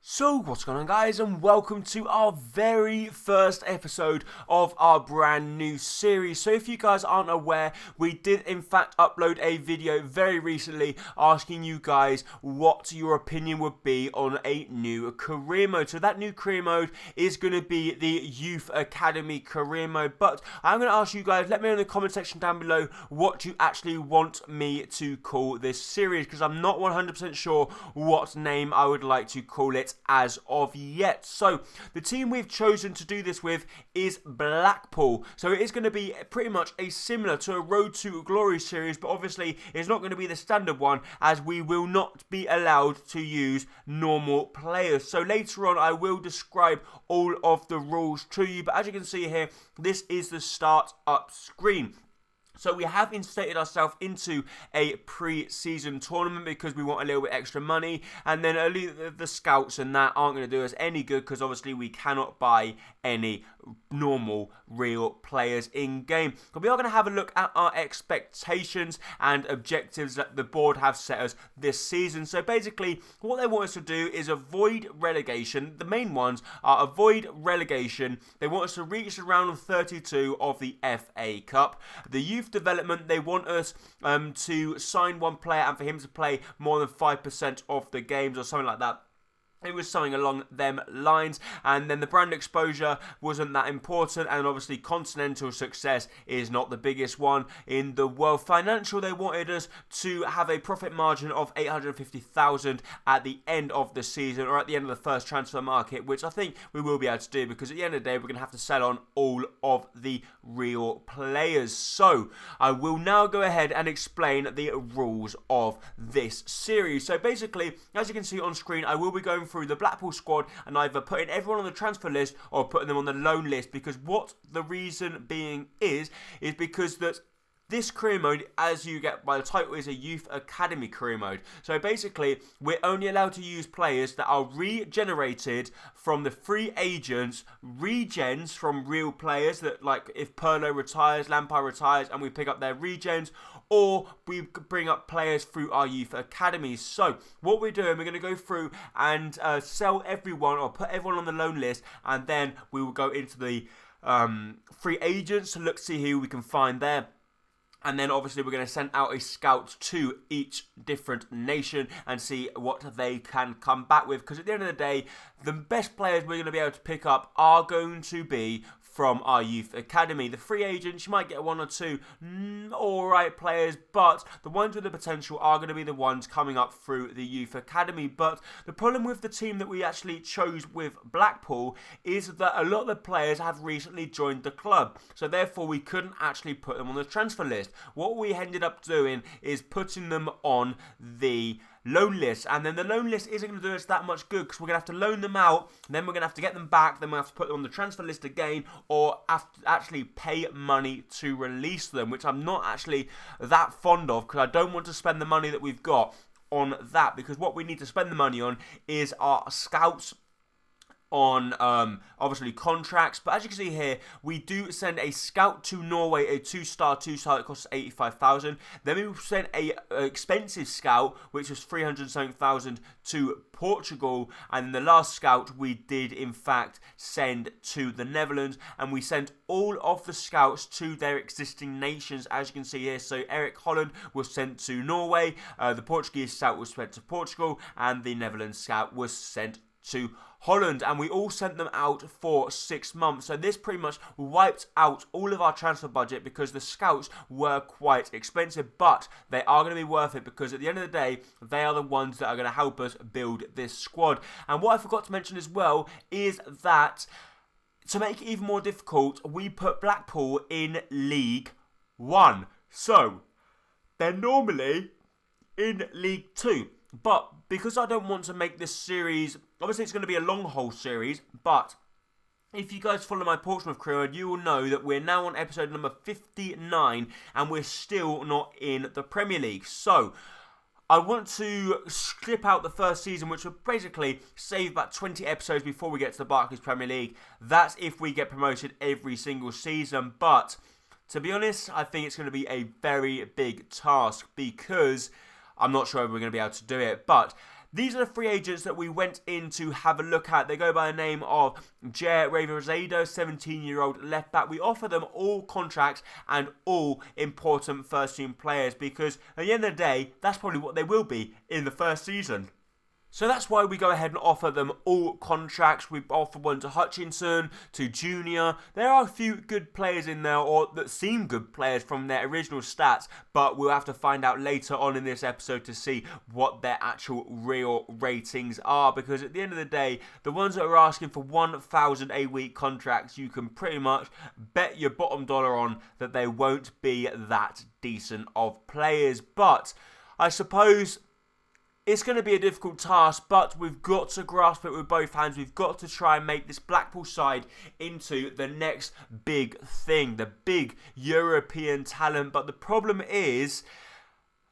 So what's going on, guys, and welcome to our very first episode of our brand new series. So if you guys aren't aware, we did in fact upload a video very recently asking you guys what your opinion would be on a new career mode. So that new career mode is going to be the Youth Academy career mode, but I'm going to ask you guys, let me know in the comment section down below what you actually want me to call this series, because I'm not 100% sure what name I would like to call it as of yet. So the team we've chosen to do this with is Blackpool. So it is going to be pretty much a similar to a Road to Glory series, but obviously it's not going to be the standard one, as we will not be allowed to use normal players. So later on I will describe all of the rules to you, but as you can see here, this is the start up screen. So we have instated ourselves into a pre-season tournament because we want a little bit extra money, and then the scouts and that aren't going to do us any good because obviously we cannot buy any normal real players in game. But we are going to have a look at our expectations and objectives that the board have set us this season. So basically what they want us to do is avoid relegation. The main ones are avoid relegation. They want us to reach the round of 32 of the FA Cup. The youth development, they want us to sign one player and for him to play more than 5% of the games or something like that. It was something along them lines. And then the brand exposure wasn't that important, and obviously continental success is not the biggest one in the world. Financial, they wanted us to have a profit margin of 850,000 at the end of the season, or at the end of the first transfer market, which I think we will be able to do because at the end of the day we're going to have to sell on all of the real players. So I will now go ahead and explain the rules of this series. So basically, as you can see on screen, I will be going through the Blackpool squad and either putting everyone on the transfer list or putting them on the loan list, because what the reason being is because that this career mode, as you get by the title, is a Youth Academy career mode. So basically, we're only allowed to use players that are regenerated from the free agents, regens from real players, that like if Pirlo retires, Lampard retires, and we pick up their regens, or we bring up players through our Youth Academies. So what we're doing, we're going to go through and sell everyone or put everyone on the loan list, and then we will go into the free agents to look see who we can find there. And then obviously we're going to send out a scout to each different nation and see what they can come back with. Because at the end of the day, the best players we're going to be able to pick up are going to be from our Youth Academy. The free agents, you might get one or two alright players, but the ones with the potential are going to be the ones coming up through the Youth Academy. But the problem with the team that we actually chose with Blackpool is that a lot of the players have recently joined the club, so therefore we couldn't actually put them on the transfer list. What we ended up doing is putting them on the loan list, and then the loan list isn't going to do us that much good because we're going to have to loan them out, and then we're going to have to get them back, then we'll have to put them on the transfer list again, or have to actually pay money to release them, which I'm not actually that fond of because I don't want to spend the money that we've got on that, because what we need to spend the money on is our scouts, on obviously contracts. But as you can see here, we do send a scout to Norway, a 2-star that costs 85,000. Then we sent a expensive scout, which was 307,000, to Portugal, and the last scout we did in fact send to the Netherlands, and we sent all of the scouts to their existing nations, as you can see here. So Eric Holland was sent to Norway, the Portuguese scout was sent to Portugal, and the Netherlands scout was sent to Holland, and we all sent them out for 6 months. So this pretty much wiped out all of our transfer budget because the scouts were quite expensive, but they are going to be worth it because at the end of the day, they are the ones that are going to help us build this squad. And what I forgot to mention as well is that to make it even more difficult, we put Blackpool in League 1. So they're normally in League 2. But because I don't want to make this series, obviously it's going to be a long haul series, but if you guys follow my Portsmouth career, you will know that we're now on episode number 59 and we're still not in the Premier League. So I want to skip out the first season, which will basically save about 20 episodes before we get to the Barclays Premier League. That's if we get promoted every single season. But to be honest, I think it's going to be a very big task because I'm not sure if we're going to be able to do it. But these are the free agents that we went in to have a look at. They go by the name of Jair Rosado, 17-year-old left back. We offer them all contracts and all important first-team players because at the end of the day, that's probably what they will be in the first season. So that's why we go ahead and offer them all contracts. We offer one to Hutchinson, to Junior. There are a few good players in there, or that seem good players from their original stats, but we'll have to find out later on in this episode to see what their actual real ratings are. Because at the end of the day, the ones that are asking for 1,000 a week contracts, you can pretty much bet your bottom dollar on that they won't be that decent of players. But I suppose it's going to be a difficult task, but we've got to grasp it with both hands. We've got to try and make this Blackpool side into the next big thing, the big European talent. But the problem is,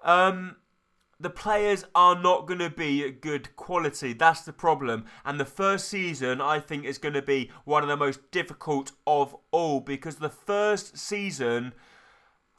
the players are not going to be good quality. That's the problem. And the first season, I think, is going to be one of the most difficult of all. Because the first season,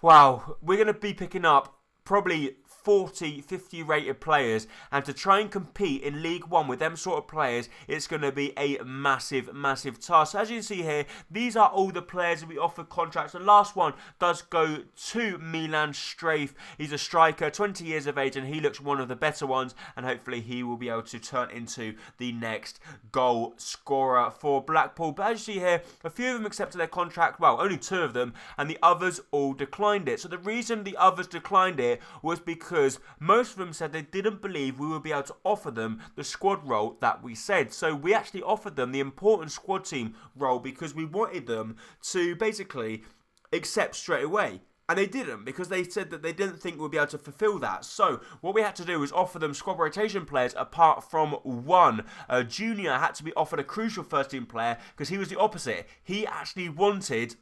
wow, we're going to be picking up probably 40, 50 rated players, and to try and compete in League One with them sort of players, it's going to be a massive, massive task. So as you can see here, these are all the players that we offer contracts. The last one does go to Milan Strafe. He's a striker, 20 years of age, and he looks one of the better ones, and hopefully he will be able to turn into the next goal scorer for Blackpool. But as you see here, a few of them accepted their contract, well, only 2 of them, and the others all declined it. So the reason the others declined it was because most of them said they didn't believe we would be able to offer them the squad role that we said. So we actually offered them the important squad team role because we wanted them to basically accept straight away. And they didn't, because they said that they didn't think we'd be able to fulfill that. So what we had to do was offer them squad rotation players apart from one. Junior had to be offered a crucial first team player because he was the opposite. He actually wanted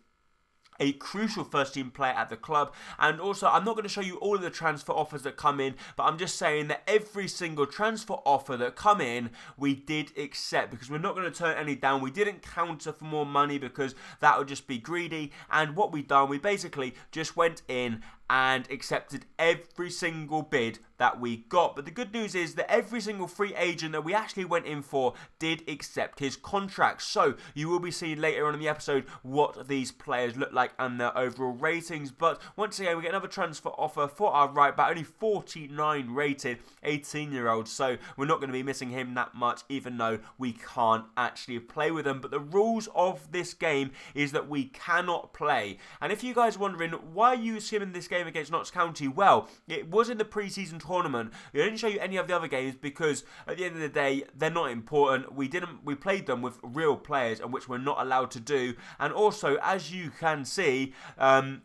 a crucial first team player at the club. And also, I'm not going to show you all of the transfer offers that come in, but I'm just saying that every single transfer offer that come in, we did accept, because we're not going to turn any down. We didn't counter for more money because that would just be greedy. And what we done, we basically just went in and accepted every single bid that we got. But the good news is that every single free agent that we actually went in for did accept his contract. So you will be seeing later on in the episode what these players look like and their overall ratings. But once again, we get another transfer offer for our right back, only 49 rated, 18-year-old. So we're not going to be missing him that much, even though we can't actually play with him. But the rules of this game is that we cannot play. And if you guys are wondering, why are you skimming this game against Notts County? Well, it was in the pre-season tournament. We didn't show you any of the other games because at the end of the day, they're not important. We played them with real players, and which we're not allowed to do. And also, as you can see,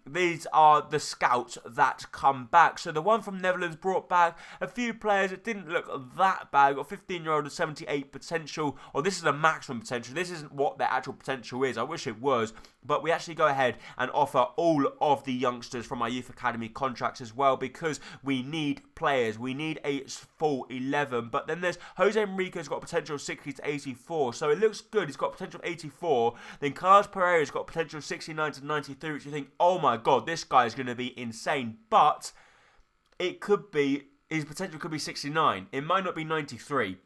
these are the scouts that come back. So the one from Netherlands brought back a few players. It didn't look that bad. Got 15-year-old with 78 potential, or this is a maximum potential. This isn't what their actual potential is. I wish it was. But we actually go ahead and offer all of the youngsters from our youth academy contracts as well, because we need players. We need a full 11. But then there's Jose Enrique's got potential 60 to 84, so it looks good. He's got potential 84. Then Carlos Pereira's got potential 69 to 93, which you think, oh my god, this guy is going to be insane. But it could be, his potential could be 69. It might not be 93.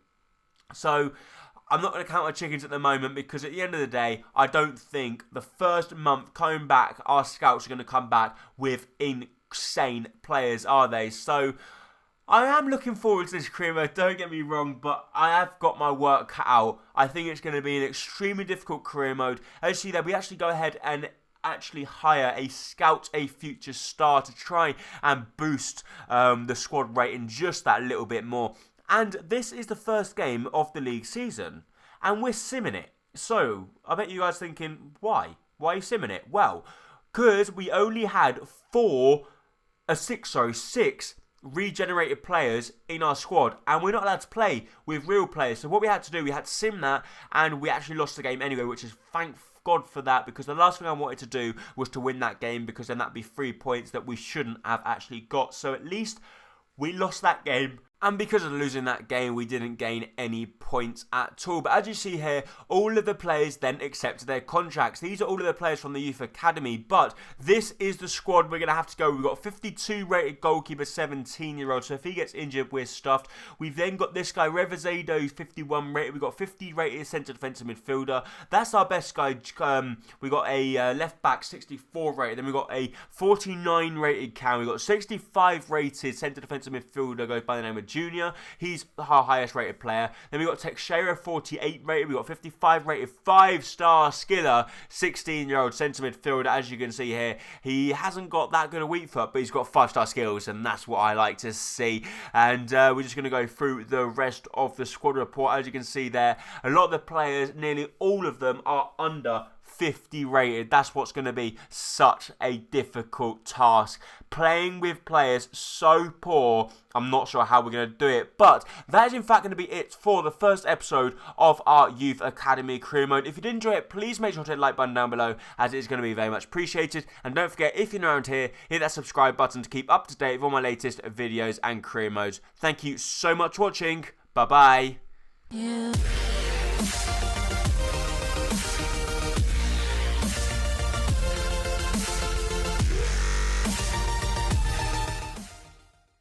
So I'm not going to count our chickens at the moment, because at the end of the day, I don't think the first month coming back, our scouts are going to come back with insane players, are they? So I am looking forward to this career mode, don't get me wrong, but I have got my work cut out. I think it's going to be an extremely difficult career mode. As you see there, we actually go ahead and actually hire a scout, a future star, to try and boost the squad rating just that little bit more. And this is the first game of the league season, and we're simming it. So I bet you guys thinking, why? Why are you simming it? Well, because we only had six regenerated players in our squad, and we're not allowed to play with real players. So what we had to do, we had to sim that, and we actually lost the game anyway, which is thank God for that, because the last thing I wanted to do was to win that game, because then that'd be 3 points that we shouldn't have actually got. So at least we lost that game, And because of losing that game, we didn't gain any points at all. But as you see here, all of the players then accepted their contracts. These are all of the players from the Youth Academy. But this is the squad we're going to have to go. We've got 52 rated goalkeeper, 17-year-old. So if he gets injured, we're stuffed. We've then got this guy, Revezado, who's 51 rated. We've got 50 rated centre defensive midfielder. That's our best guy. We got a left back, 64 rated. Then we've got a 49 rated Cam. We've got 65 rated centre defensive midfielder, goes by the name of Junior. He's our highest rated player. Then we got Teixeira, 48 rated. We got 55 rated 5-star Skiller, 16-year-old centre midfielder. As you can see here, he hasn't got that good a weak foot, but he's got 5-star skills, and that's what I like to see. And we're just going to go through the rest of the squad report. As you can see there, a lot of the players, nearly all of them, are under 50 rated. That's what's going to be such a difficult task. Playing with players so poor, I'm not sure how we're going to do it. But that is in fact going to be it for the first episode of our Youth Academy career mode. If you did enjoy it, please make sure to hit the like button down below, as it is going to be very much appreciated. And don't forget, if you're new around here, hit that subscribe button to keep up to date with all my latest videos and career modes. Thank you so much for watching. Bye bye.